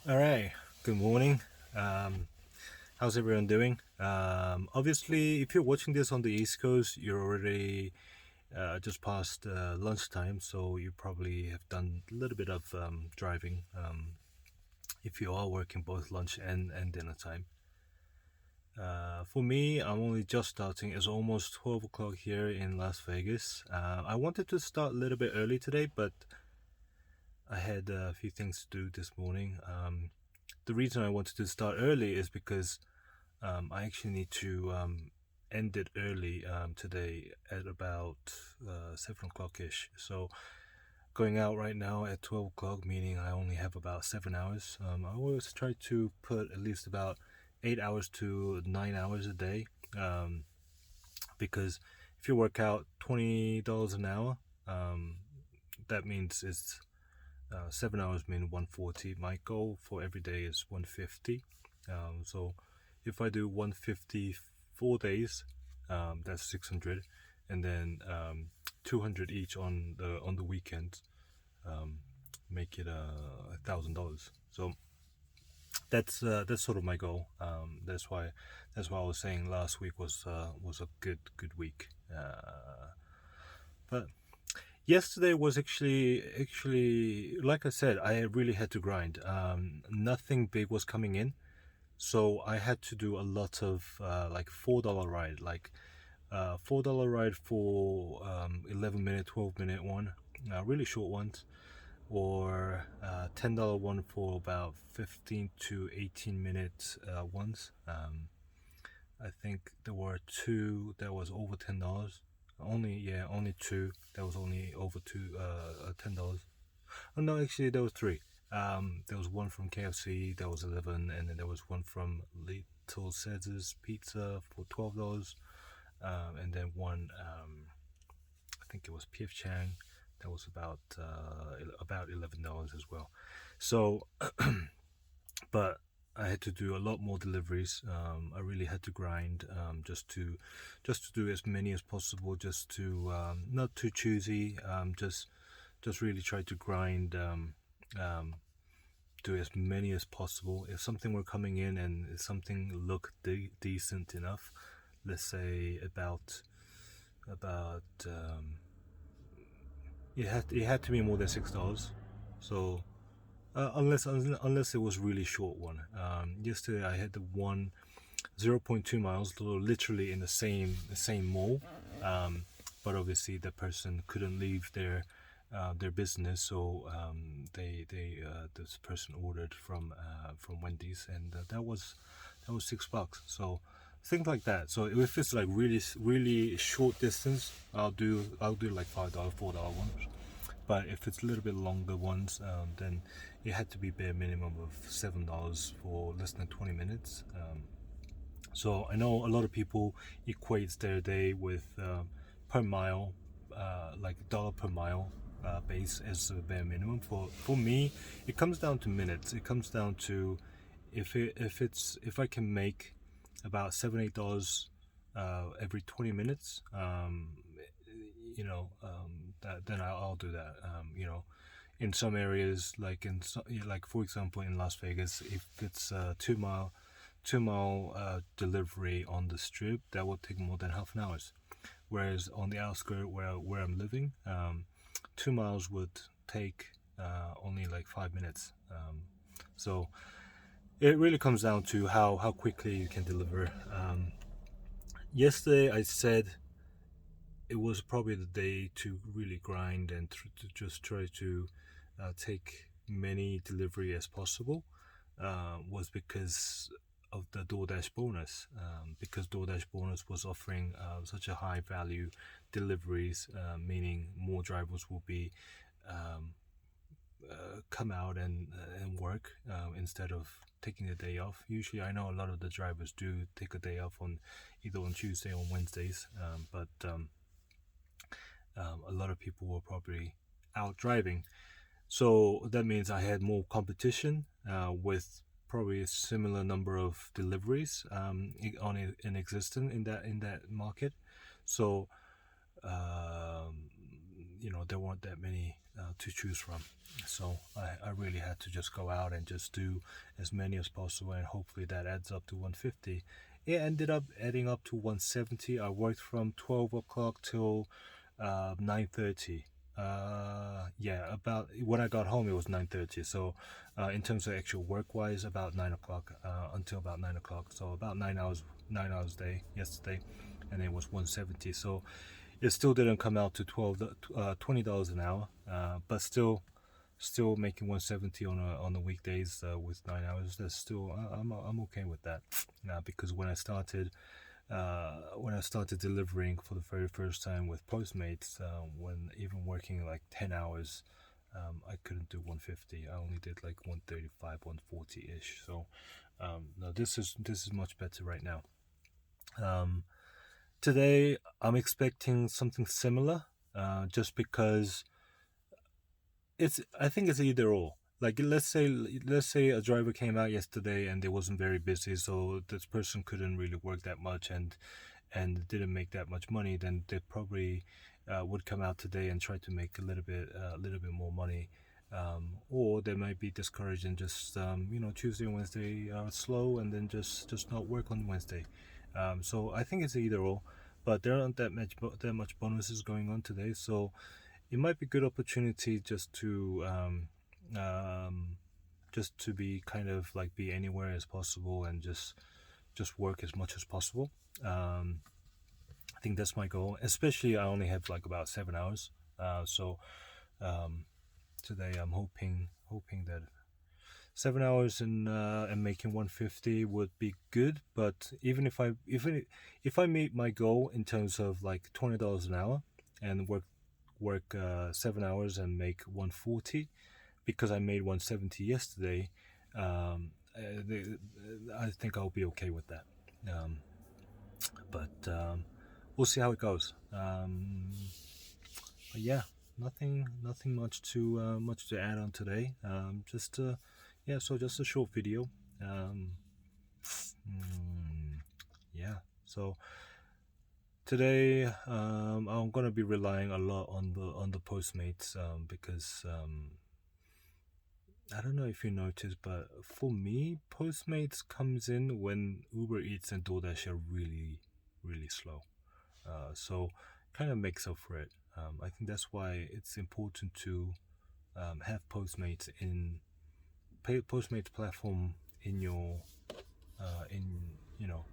All right. Good morning. How's everyone doing? Obviously, if you're watching this on the East Coast, you're already just past lunchtime, so you probably have done a little bit of driving. If you are working both lunch and dinner time. For me, I'm only just starting. It's almost 12 o'clock here in Las Vegas. I wanted to start a little bit early today, but I had a few things to do this morning. The reason I wanted to start early is because I actually need to end it early today at about 7 o'clock ish. So going out right now at 12 o'clock, meaning I only have about 7 hours. I always try to put at least about 8 hours to 9 hours a day, um, because if you work out $20 an hour, um, that means it's 7 hours mean 140. My goal for every day is 150. So if I do 150 4 days, that's 600, and then 200 each on the weekends, um, make it $1,000. So that's sort of my goal. That's why I was saying last week was a good week. But yesterday was actually like I said, I really had to grind. Nothing big was coming in, so I had to do a lot of like $4 ride, like $4 ride for 11 minute, 12 minute one, really short ones, or $10 one for about 15 to 18 minute ones. I think there were two that was over $10. Only two that was only over $10. Oh no, actually there was three. There was one from KFC that was 11, and then there was one from Little Caesars Pizza for $12, and then one I think it was PF Chang that was about $11 as well. So, but I had to do a lot more deliveries. I really had to grind, just to do as many as possible, just to not too choosy, just really try to grind, um, do as many as possible. If something were coming in and if something looked decent enough, let's say about it had to be more than $6. So unless it was really short one. Yesterday I had the one 0.2 miles, literally in the same mall, but obviously the person couldn't leave their business, so this person ordered from Wendy's, and that was $6. So things like that. So if it's like really short distance, I'll do like $5, $4 ones. But if it's a little bit longer ones, then it had to be bare minimum of $7 for less than 20 minutes. So I know a lot of people equates their day with per mile, like dollar per mile base as a bare minimum. For me, it comes down to minutes. It comes down to if I can make about $7 $8 every 20 minutes, then I'll do that. In some areas, like for example in Las Vegas, if it's a 2 mile delivery on the strip, that would take more than half an hour. Whereas on the outskirts where I'm living, 2 miles would take only like 5 minutes. So it really comes down to how quickly you can deliver. Yesterday I said it was probably the day to really grind and to just try to take many delivery as possible, was because of the DoorDash bonus. Because DoorDash bonus was offering such a high value deliveries, meaning more drivers will be um, come out and work instead of taking a day off. Usually, I know a lot of the drivers do take a day off on either on Tuesday or Wednesdays, but a lot of people were probably out driving. So that means I had more competition with probably a similar number of deliveries in existence in that market. So there weren't that many to choose from. So I really had to just go out and just do as many as possible, and hopefully that adds up to 150. It ended up adding up to 170. I worked from 12 o'clock till 9:30. Yeah, about when I got home it was 9:30. So in terms of actual work wise, about 9 o'clock until about 9 o'clock. So about 9 hours, 9 hours a day yesterday, and it was 170. So it still didn't come out to $20 an hour, but still making 170 on the weekdays with 9 hours. That's still I'm okay with that, because when I started delivering for the very first time with Postmates, when even working like 10 hours, I couldn't do 150. I only did like 135, 140 ish. So no, this is much better right now. Um, Today I'm expecting something similar, just because I think it's either or. Like let's say a driver came out yesterday and they wasn't very busy, so this person couldn't really work that much and didn't make that much money. Then they probably would come out today and try to make a little bit more money. Or they might be discouraged and just Tuesday and Wednesday are slow, and then just not work on Wednesday. So I think it's either or, but there aren't that much bonuses going on today, so it might be a good opportunity just to be kind of like be anywhere as possible and just work as much as possible. I think that's my goal. Especially I only have like about 7 hours, so um, today I'm hoping that 7 hours and making 150 would be good. But even if I meet my goal in terms of like $20 an hour and work 7 hours and make 140, because I made 170 yesterday, I think I'll be okay with that. Um, but we'll see how it goes. But yeah, nothing much to add on today. Just yeah, so just a short video. Um, yeah, so today I'm gonna be relying a lot on the Postmates, because I don't know if you noticed, but for me, Postmates comes in when Uber Eats and Doordash are really, really slow. So kind of makes up for it. I think that's why it's important to have Postmates platform in your in you know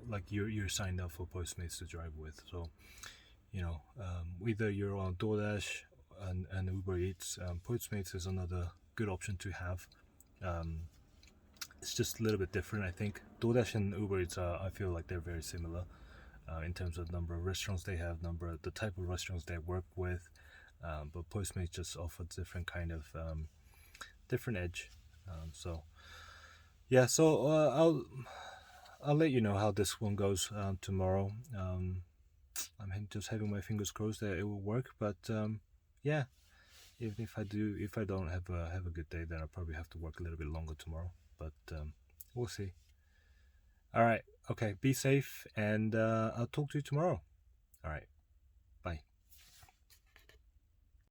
like you're signed up for Postmates to drive with. So whether you're on DoorDash and Uber Eats, Postmates is another good option to have. Um, it's just a little bit different, I think. DoorDash and Uber Eats, I feel like they're very similar in terms of number of restaurants they have, the type of restaurants they work with. But Postmates just offers different kind of different edge. So yeah, so I'll let you know how this one goes tomorrow. I'm just having my fingers crossed that it will work. But yeah, even if I don't have a good day, then I'll probably have to work a little bit longer tomorrow. But we'll see. All right. Okay. Be safe, and I'll talk to you tomorrow. All right. Bye.